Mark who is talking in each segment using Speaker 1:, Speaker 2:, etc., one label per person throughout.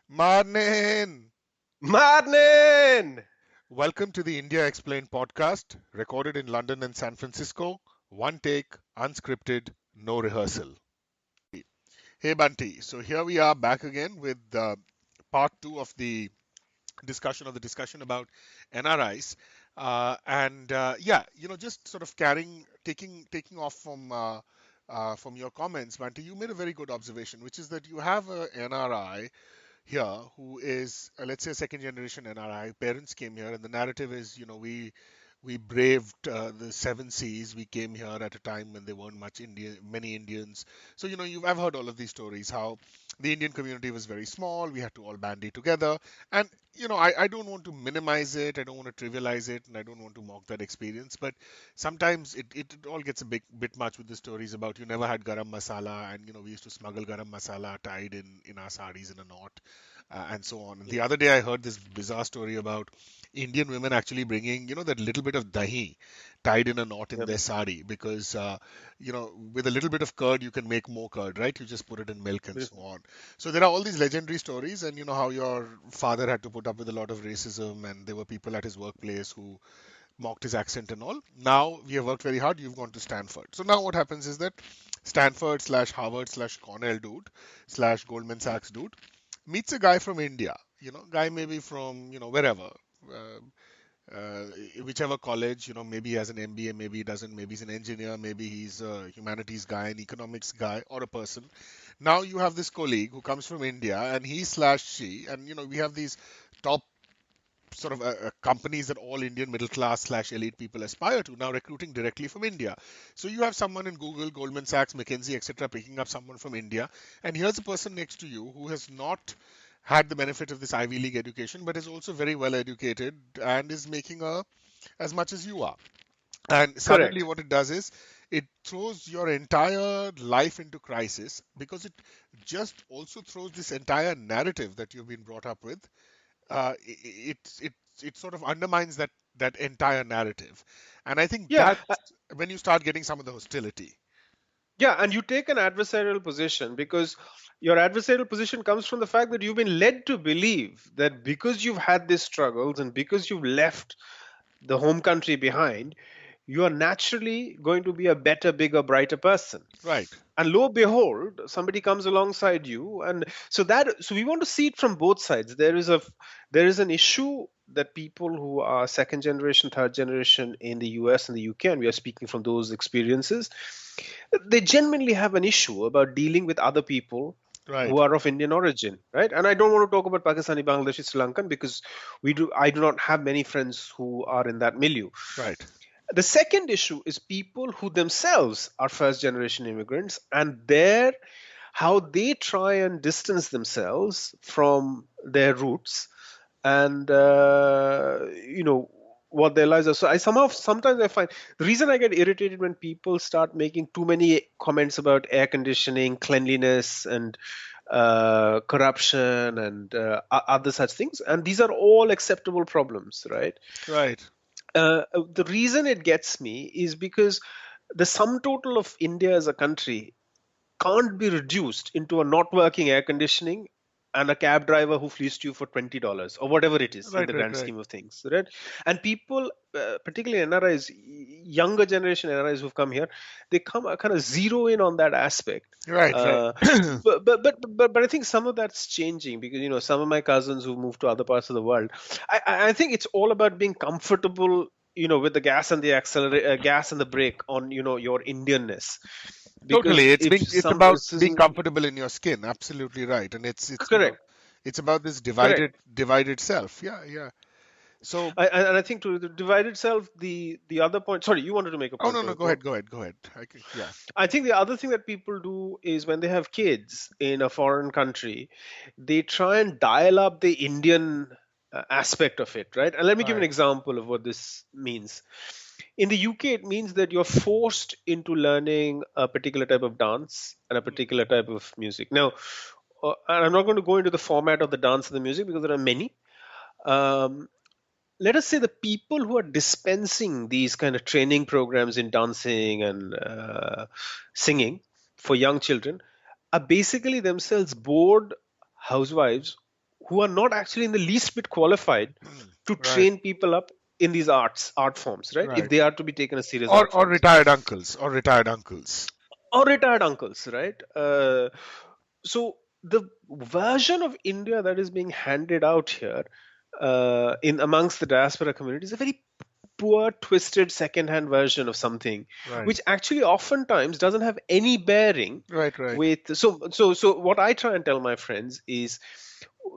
Speaker 1: Marnin!
Speaker 2: Madman!
Speaker 1: Welcome to the India Explained podcast, recorded in London and San Francisco. One take, unscripted, no rehearsal. Hey Bunty, so here we are back again with part two of the discussion about NRIs. Just sort of taking off from your comments, Bunty, you made a very good observation, which is that you have a NRI here who is, let's say, a second generation NRI. Parents came here, and the narrative is, we braved the seven seas. We came here at a time when there weren't many Indians. So I've heard all of these stories how the Indian community was very small. We had to all bandy together, and I don't want to minimize it. I don't want to trivialize it, and I don't want to mock that experience. But sometimes it all gets a bit much with the stories about you never had garam masala, and we used to smuggle garam masala tied in our saris in a knot, and so on. And the other day I heard this bizarre story about Indian women actually bringing, that little bit of dahi tied in a knot in
Speaker 2: Yep.
Speaker 1: their sari because, with a little bit of curd, you can make more curd, right? You just put it in milk and so on. So there are all these legendary stories, and you know how your father had to put up with a lot of racism, and there were people at his workplace who mocked his accent and all. Now we have worked very hard. You've gone to Stanford. So now what happens is that Stanford slash Harvard slash Cornell dude slash Goldman Sachs dude meets a guy from India. Guy maybe from wherever. Uh, uh, Whichever college, maybe he has an MBA, maybe he doesn't, maybe he's an engineer, maybe he's a humanities guy, an economics guy, or a person. Now you have this colleague who comes from India, and he slash she, and we have these top sort of companies that all Indian middle class slash elite people aspire to now recruiting directly from India. So you have someone in Google, Goldman Sachs, McKinsey, etc., picking up someone from India, and here's a person next to you who has not had the benefit of this Ivy League education, but is also very well educated and is making as much as you are. And suddenly,
Speaker 2: Correct.
Speaker 1: what it does is it throws your entire life into crisis because it just also throws this entire narrative that you've been brought up with. It sort of undermines that entire narrative, and I think
Speaker 2: Yeah.
Speaker 1: that's when you start getting some of the hostility.
Speaker 2: Yeah. And you take an adversarial position because your adversarial position comes from the fact that you've been led to believe that because you've had these struggles and because you've left the home country behind, you are naturally going to be a better, bigger, brighter person.
Speaker 1: Right,
Speaker 2: And lo and behold, somebody comes alongside you, and so we want to see it from both sides. There is an issue that people who are second generation, third generation in the US and the UK, and we are speaking from those experiences, they genuinely have an issue about dealing with other people who
Speaker 1: right,
Speaker 2: are of Indian origin, right? And I don't want to talk about Pakistani, Bangladeshi, Sri Lankan because I do not have many friends who are in that milieu.
Speaker 1: right,
Speaker 2: The second issue is people who themselves are first generation immigrants, and their how they try and distance themselves from their roots, and what their lives are. So I sometimes I find the reason I get irritated when people start making too many comments about air conditioning, cleanliness, and corruption, and other such things, and these are all acceptable problems, right?
Speaker 1: right.
Speaker 2: The reason it gets me is because the sum total of India as a country can't be reduced into a not working air conditioning and a cab driver who fleeced you for $20 or whatever it is in
Speaker 1: Right,
Speaker 2: the
Speaker 1: right,
Speaker 2: grand
Speaker 1: right,
Speaker 2: scheme of things, right? And people, particularly NRIs, younger generation NRIs who've come here, they come kind of zero in on that aspect.
Speaker 1: right, right.
Speaker 2: Uh, but I think some of that's changing because some of my cousins who moved to other parts of the world, I think it's all about being comfortable, with the gas and the gas and the brake on your Indianness,
Speaker 1: Totally.
Speaker 2: because if
Speaker 1: It's
Speaker 2: some
Speaker 1: about
Speaker 2: this
Speaker 1: being
Speaker 2: isn't
Speaker 1: comfortable in your skin. Absolutely right. And it's
Speaker 2: correct.
Speaker 1: it's about this
Speaker 2: Correct.
Speaker 1: divided self. Yeah, yeah. So,
Speaker 2: And I think to the divide itself, the other point. Sorry, you wanted to make a
Speaker 1: oh
Speaker 2: point.
Speaker 1: no, no,
Speaker 2: Go
Speaker 1: go
Speaker 2: on.
Speaker 1: ahead, go ahead, go ahead. Yeah,
Speaker 2: I think the other thing that people do is when they have kids in a foreign country, they try and dial up the Indian aspect of it, right? And let me give an
Speaker 1: right,
Speaker 2: example of what this means. In the UK, it means that you're forced into learning a particular type of dance and a
Speaker 1: mm,
Speaker 2: particular type of music. Now, and I'm not going to go into the format of the dance and the music because there are many. Um, let us say the people who are dispensing these kind of training programs in dancing and singing for young children are basically themselves bored housewives who are not actually in the least bit qualified to
Speaker 1: Right,
Speaker 2: train people up in these art forms, right? If
Speaker 1: right.
Speaker 2: they are to be taken as serious
Speaker 1: Or
Speaker 2: art
Speaker 1: or
Speaker 2: forms,
Speaker 1: retired uncles, or retired uncles.
Speaker 2: or retired uncles, right? So the version of India that is being handed out here in amongst the diaspora community is a very poor, twisted, second-hand version of something,
Speaker 1: Right,
Speaker 2: which actually oftentimes doesn't have any bearing
Speaker 1: right, right,
Speaker 2: with. So what I try and tell my friends is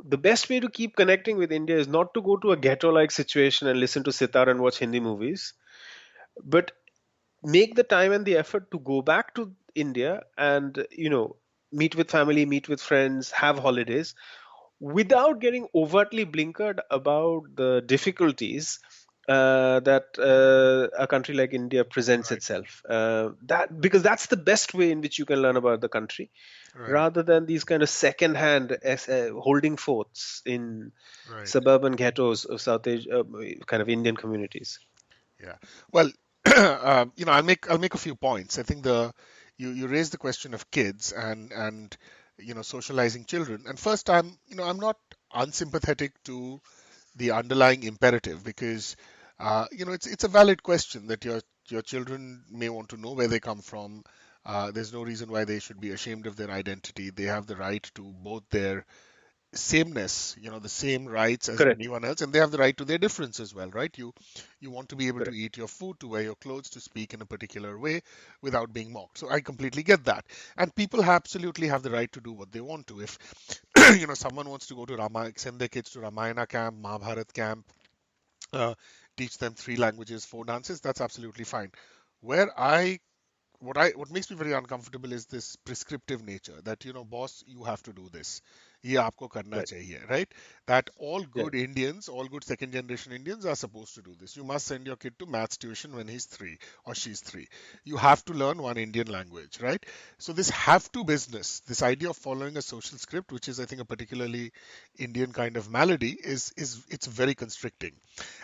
Speaker 2: the best way to keep connecting with India is not to go to a ghetto-like situation and listen to sitar and watch Hindi movies, but make the time and the effort to go back to India and meet with family, meet with friends, have holidays without getting overtly blinkered about the difficulties that a country like India presents
Speaker 1: right,
Speaker 2: itself. That because that's the best way in which you can learn about the country,
Speaker 1: right,
Speaker 2: rather than these kind of second-hand holding forts in
Speaker 1: right.
Speaker 2: suburban ghettos of South Asia, kind of Indian communities.
Speaker 1: Yeah. Well, I'll make a few points. I think the you raised the question of kids and socializing children. And first, I'm not unsympathetic to the underlying imperative, because it's a valid question that your children may want to know where they come from. There's no reason why they should be ashamed of their identity. They have the right to both their sameness, the same rights as
Speaker 2: Correct.
Speaker 1: anyone else, and they have the right to their difference as well, right? You want to be able to
Speaker 2: Correct.
Speaker 1: eat your food, to wear your clothes, to speak in a particular way without being mocked. So I completely get that, and people absolutely have the right to do what they want to. If someone wants to go to Ramayana, send their kids to Ramayana camp, Mahabharat camp, uh, teach them three languages, four dances, that's absolutely fine. Where I what makes me very uncomfortable is this prescriptive nature, that boss, you have to do this, ये आपको करना
Speaker 2: Right.
Speaker 1: चाहिए, right? That all
Speaker 2: Yeah.
Speaker 1: good Indians, all good second generation Indians are supposed to do this. You must send your kid to maths tuition when he's 3 or she's 3. You have to learn one Indian language, right? So this have to business, this idea of following a social script, which is, I think, a particularly Indian kind of malady, is it's very constricting.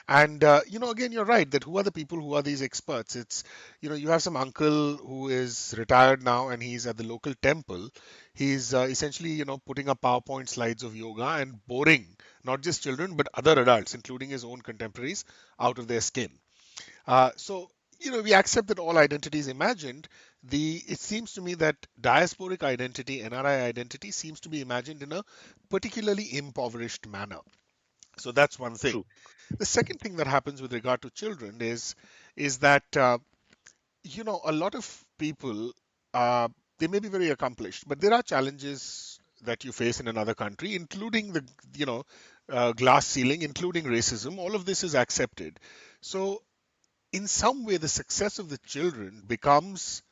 Speaker 1: And again, you're right that who are the people, who are these experts? It's you have some uncle who is retired now, and he's at the local temple. He's essentially putting up PowerPoint slides of yoga and boring not just children but other adults, including his own contemporaries, out of their skin. So we accept that all identity is imagined. It seems to me that diasporic identity, NRI identity, seems to be imagined in a particularly impoverished manner. So that's one thing.
Speaker 2: True.
Speaker 1: The second thing that happens with regard to children is that a lot of people, uh, they may be very accomplished, but there are challenges that you face in another country, including the glass ceiling, including racism. All of this is accepted. So in some way, the success of the children becomes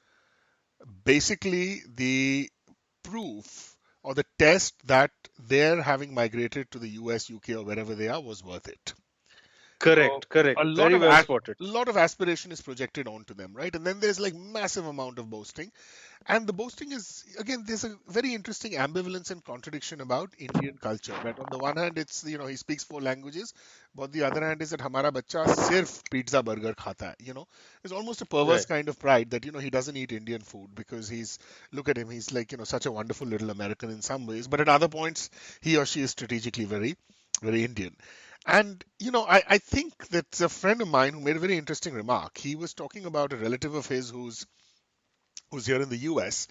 Speaker 1: basically the proof or the test that their having migrated to the US, UK, or wherever they are was worth it. So
Speaker 2: Correct.
Speaker 1: a
Speaker 2: Correct.
Speaker 1: lot
Speaker 2: Very
Speaker 1: of
Speaker 2: well spotted.
Speaker 1: lot of aspiration is projected onto them, right? And then there's like massive amount of boasting, and the boasting is, again, there's a very interesting ambivalence and contradiction about Indian culture. That on the one hand, it's he speaks four languages, but the other hand is that हमारा बच्चा सिर्फ pizza burger खाता है. There's almost a perverse
Speaker 2: Right.
Speaker 1: kind of pride that he doesn't eat Indian food because look at him, he's like such a wonderful little American in some ways, but at other points he or she is strategically very very Indian. And I think that a friend of mine who made a very interesting remark. He was talking about a relative of his who's here in the US,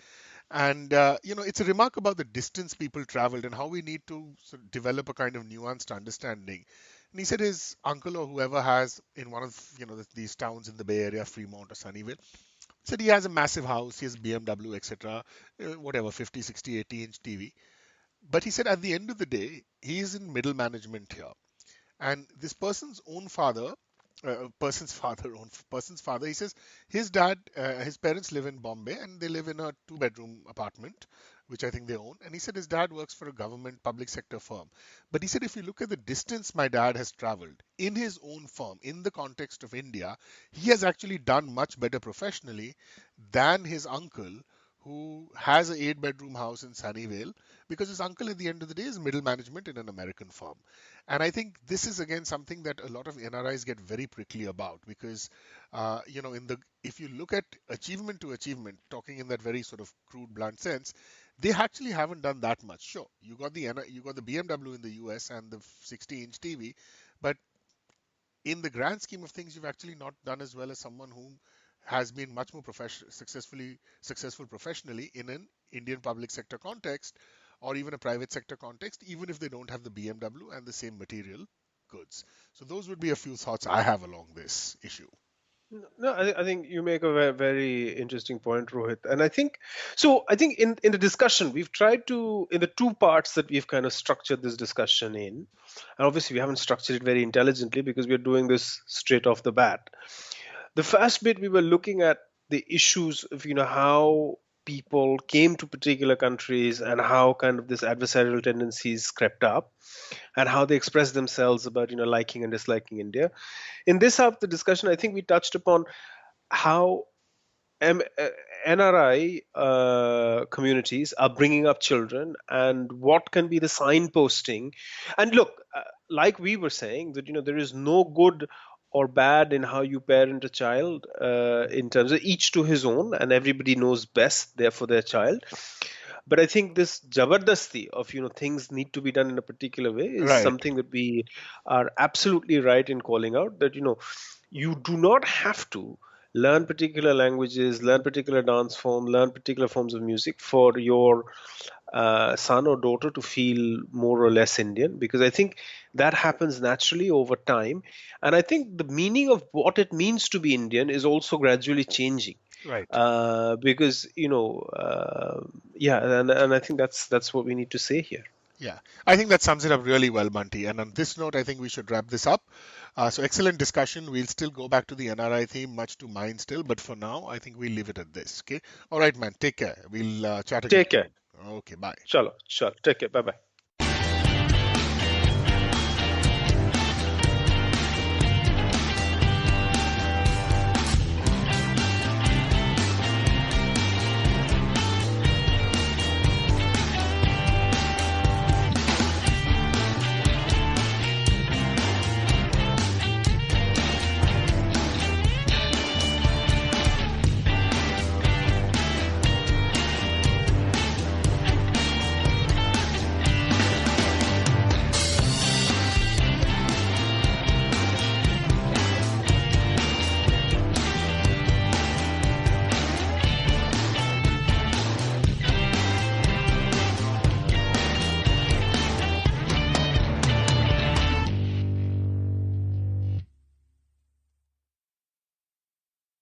Speaker 1: and it's a remark about the distance people traveled and how we need to sort of develop a kind of nuanced understanding. And he said his uncle or whoever has in one of these towns in the Bay Area, Fremont or Sunnyvale, said he has a massive house, he has BMW, etc., whatever, 50, 60, 80-inch TV. But he said at the end of the day, he is in middle management here, and this person's father, he says his parents live in Bombay and they live in a two-bedroom apartment, which I think they own. And he said his dad works for a government public sector firm. But he said if you look at the distance my dad has traveled in his own firm, in the context of India, he has actually done much better professionally than his uncle, who has an eight-bedroom house in Sunnyvale, because his uncle at the end of the day is middle management in an American firm. And I think this is again something that a lot of NRIs get very prickly about, because, in the if you look at achievement to achievement, talking in that very sort of crude, blunt sense, They actually haven't done that much. Sure, you got the BMW in the US and the 60-inch TV, but in the grand scheme of things, you've actually not done as well as someone who has been much more successful professionally in an Indian public sector context or even a private sector context, even if they don't have the BMW and the same material goods. So those would be a few thoughts I have along this issue.
Speaker 2: No, I think you make a very interesting point, Rohit. And I think so. I think in the discussion we've tried to, in the two parts that we've kind of structured this discussion in, and obviously we haven't structured it very intelligently because we're doing this straight off the bat. The first bit we were looking at the issues of how people came to particular countries and how kind of this adversarial tendencies crept up and how they express themselves about liking and disliking India. In this half of the discussion, I think we touched upon how NRI communities are bringing up children and what can be the signposting. And look, like we were saying, that there is no good or bad in how you parent a child, in terms of each to his own, and everybody knows best there for their child. But I think this jabardasti of things need to be done in a particular way is
Speaker 1: Right,
Speaker 2: something that we are absolutely right in calling out. That you do not have to learn particular languages, learn particular dance form, learn particular forms of music for your son or daughter to feel more or less Indian, because I think that happens naturally over time. And I think the meaning of what it means to be Indian is also gradually changing.
Speaker 1: right.
Speaker 2: Because yeah, and I think that's what we need to say here.
Speaker 1: Yeah, I think that sums it up really well, Bunty. And on this note, I think we should wrap this up. So excellent discussion. We'll still go back to the NRI theme, much to mine still, but for now, I think we'll leave it at this. Okay. All right, man. Take care. We'll chat again
Speaker 2: Take care.
Speaker 1: soon. Okay. Bye.
Speaker 2: Chalo, chalo. Take care. Bye bye.